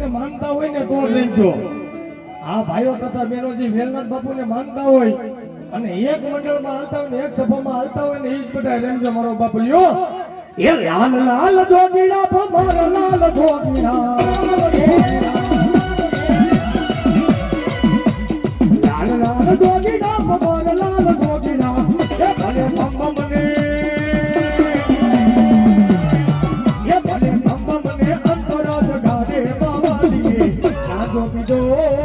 માનતા હોય ને તો રેજો આ ભાઈઓ તથા બહેનો જે વેલનાથ બાપુને માનતા હોય અને એક મંડળમાં હાલતા હોય ને એક સભામાં હાલતા હોય ને એ જ બધા રેમજો મારો બાપુ લ્યો એ લાલ લાલ જોગીડા ભમર લાલ જોગીડા લાલ લાલ જોગીડા ભમર લાલ જોગીડા એ ભલે ભમ મને એ ભલે ભમ મને અંતરા જગાડે બાવા દીએ નાજો બીજો